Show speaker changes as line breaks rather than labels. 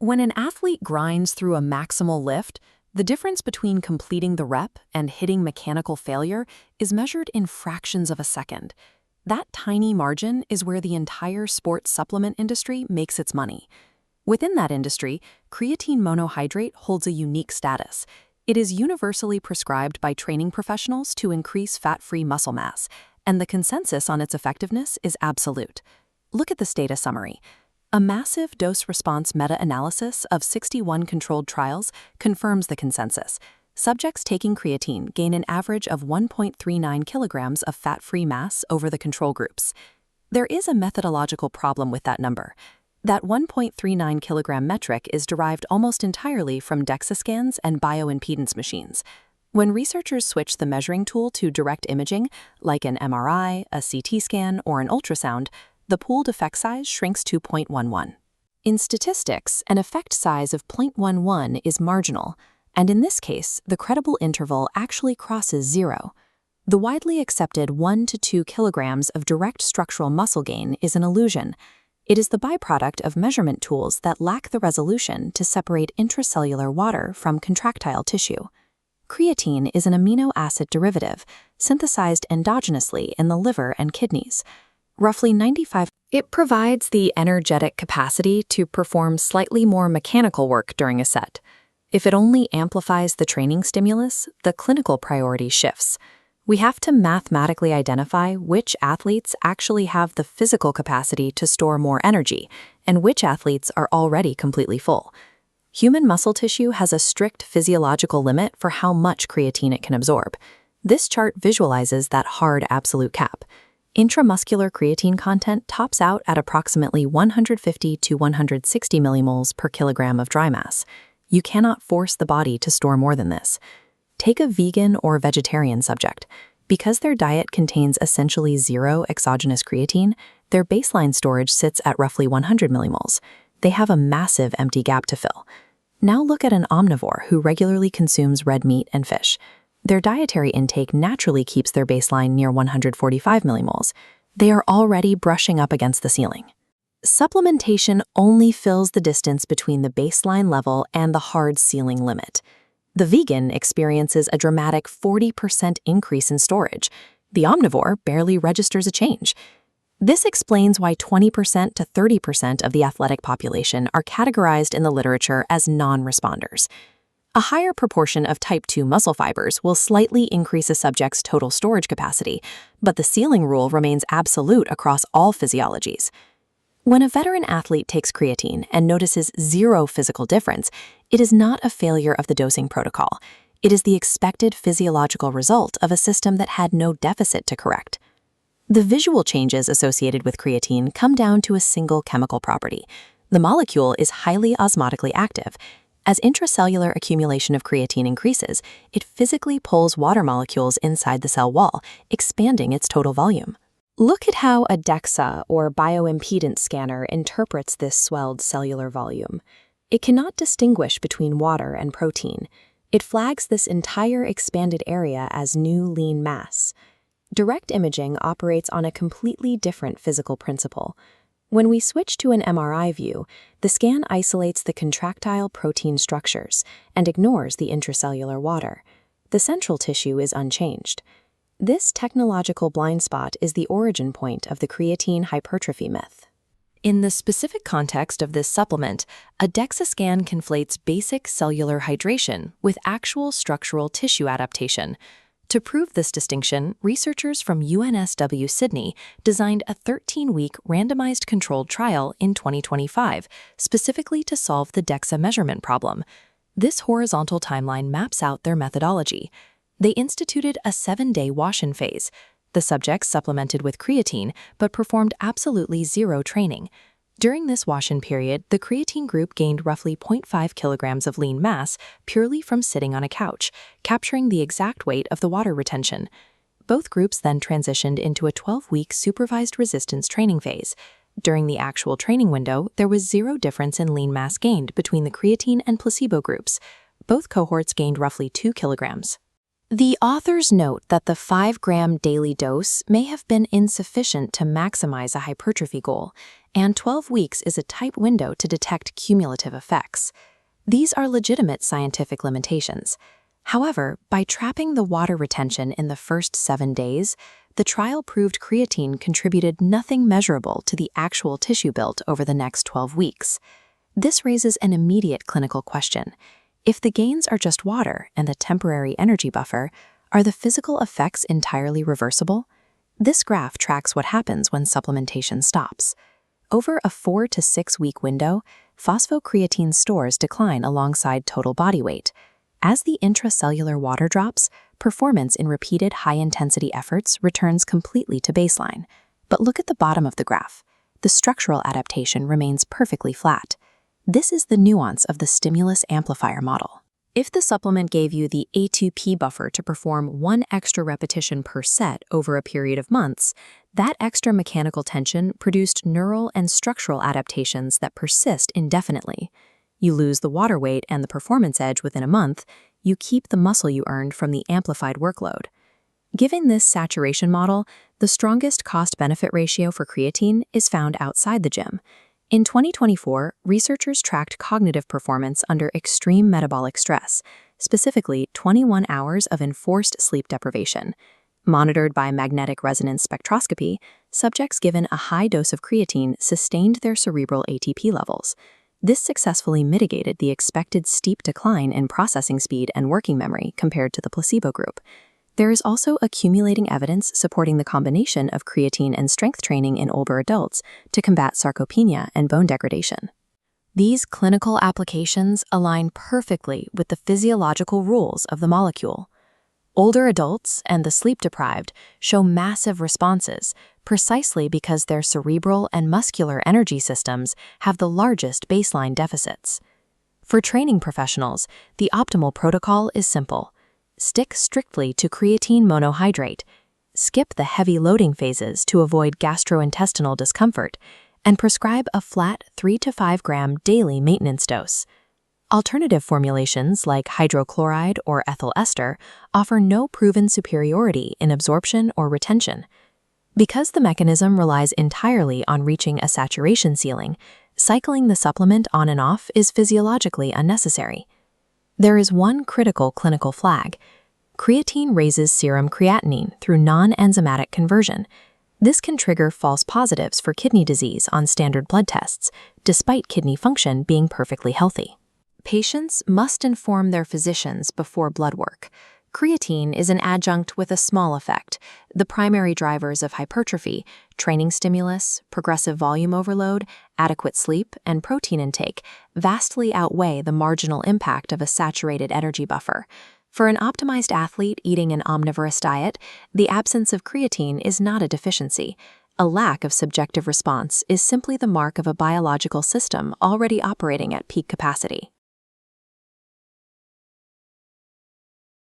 When an athlete grinds through a maximal lift, the difference between completing the rep and hitting mechanical failure is measured in fractions of a second. That tiny margin is where the entire sports supplement industry makes its money. Within that industry, creatine monohydrate holds a unique status. It is universally prescribed by training professionals to increase fat-free muscle mass, and the consensus on its effectiveness is absolute. Look at this data summary. A massive dose-response meta-analysis of 61 controlled trials confirms the consensus. Subjects taking creatine gain an average of 1.39 kilograms of fat-free mass over the control groups. There is a methodological problem with that number. That 1.39 kilogram metric is derived almost entirely from DEXA scans and bioimpedance machines. When researchers switch the measuring tool to direct imaging, like an MRI, a CT scan, or an ultrasound, the pooled effect size shrinks to 0.11. In statistics, an effect size of 0.11 is marginal, and in this case, the credible interval actually crosses zero. The widely accepted 1 to 2 kilograms of direct structural muscle gain is an illusion. It is the byproduct of measurement tools that lack the resolution to separate intracellular water from contractile tissue. Creatine is an amino acid derivative synthesized endogenously in the liver and kidneys. Roughly 95%. It provides the energetic capacity to perform slightly more mechanical work during a set. If it only amplifies the training stimulus, the clinical priority shifts. We have to mathematically identify which athletes actually have the physical capacity to store more energy, and which athletes are already completely full. Human muscle tissue has a strict physiological limit for how much creatine it can absorb. This chart visualizes that hard absolute cap. Intramuscular creatine content tops out at approximately 150 to 160 millimoles per kilogram of dry mass. You cannot force the body to store more than this. Take a vegan or vegetarian subject. Because their diet contains essentially zero exogenous creatine, their baseline storage sits at roughly 100 millimoles. They have a massive empty gap to fill. Now look at an omnivore who regularly consumes red meat and fish. Their dietary intake naturally keeps their baseline near 145 millimoles. They are already brushing up against the ceiling. Supplementation only fills the distance between the baseline level and the hard ceiling limit. The vegan experiences a dramatic 40% increase in storage. The omnivore barely registers a change. This explains why 20% to 30% of the athletic population are categorized in the literature as non-responders. A higher proportion of type 2 muscle fibers will slightly increase a subject's total storage capacity, but the ceiling rule remains absolute across all physiologies. When a veteran athlete takes creatine and notices zero physical difference, it is not a failure of the dosing protocol. It is the expected physiological result of a system that had no deficit to correct. The visual changes associated with creatine come down to a single chemical property. The molecule is highly osmotically active. As intracellular accumulation of creatine increases, it physically pulls water molecules inside the cell wall, expanding its total volume. Look at how a DEXA, or bioimpedance scanner, interprets this swelled cellular volume. It cannot distinguish between water and protein. It flags this entire expanded area as new lean mass. Direct imaging operates on a completely different physical principle. When we switch to an MRI view, the scan isolates the contractile protein structures and ignores the intracellular water. The central tissue is unchanged. This technological blind spot is the origin point of the creatine hypertrophy myth. In the specific context of this supplement, a DEXA scan conflates basic cellular hydration with actual structural tissue adaptation. To prove this distinction, researchers from UNSW Sydney designed a 13-week randomized controlled trial in 2025, specifically to solve the DEXA measurement problem. This horizontal timeline maps out their methodology. They instituted a 7-day wash-in phase. The subjects supplemented with creatine, but performed absolutely zero training. During this wash-in period, the creatine group gained roughly 0.5 kilograms of lean mass purely from sitting on a couch, capturing the exact weight of the water retention. Both groups then transitioned into a 12-week supervised resistance training phase. During the actual training window, there was zero difference in lean mass gained between the creatine and placebo groups. Both cohorts gained roughly 2 kilograms. The authors note that the 5-gram daily dose may have been insufficient to maximize a hypertrophy goal, and 12 weeks is a tight window to detect cumulative effects. These are legitimate scientific limitations. However, by trapping the water retention in the first 7 days, the trial proved creatine contributed nothing measurable to the actual tissue built over the next 12 weeks. This raises an immediate clinical question. If the gains are just water and a temporary energy buffer, are the physical effects entirely reversible? This graph tracks what happens when supplementation stops. Over a 4 to 6 week window, phosphocreatine stores decline alongside total body weight. As the intracellular water drops, performance in repeated high-intensity efforts returns completely to baseline. But look at the bottom of the graph. The structural adaptation remains perfectly flat. This is the nuance of the stimulus amplifier model. If the supplement gave you the A2P buffer to perform 1 extra repetition per set over a period of months, that extra mechanical tension produced neural and structural adaptations that persist indefinitely. You lose the water weight and the performance edge within a month, you keep the muscle you earned from the amplified workload. Given this saturation model, the strongest cost-benefit ratio for creatine is found outside the gym. In 2024, researchers tracked cognitive performance under extreme metabolic stress, specifically 21 hours of enforced sleep deprivation. Monitored by magnetic resonance spectroscopy, subjects given a high dose of creatine sustained their cerebral ATP levels. This successfully mitigated the expected steep decline in processing speed and working memory compared to the placebo group. There is also accumulating evidence supporting the combination of creatine and strength training in older adults to combat sarcopenia and bone degradation. These clinical applications align perfectly with the physiological rules of the molecule. Older adults and the sleep-deprived show massive responses precisely because their cerebral and muscular energy systems have the largest baseline deficits. For training professionals, the optimal protocol is simple. Stick strictly to creatine monohydrate, skip the heavy loading phases to avoid gastrointestinal discomfort, and prescribe a flat 3 to 5 gram daily maintenance dose. Alternative formulations like hydrochloride or ethyl ester offer no proven superiority in absorption or retention. Because the mechanism relies entirely on reaching a saturation ceiling, cycling the supplement on and off is physiologically unnecessary. There is one critical clinical flag. Creatine raises serum creatinine through non-enzymatic conversion. This can trigger false positives for kidney disease on standard blood tests, despite kidney function being perfectly healthy. Patients must inform their physicians before blood work. Creatine is an adjunct with a small effect. The primary drivers of hypertrophy, training stimulus, progressive volume overload, adequate sleep, and protein intake vastly outweigh the marginal impact of a saturated energy buffer. For an optimized athlete eating an omnivorous diet, the absence of creatine is not a deficiency. A lack of subjective response is simply the mark of a biological system already operating at peak capacity.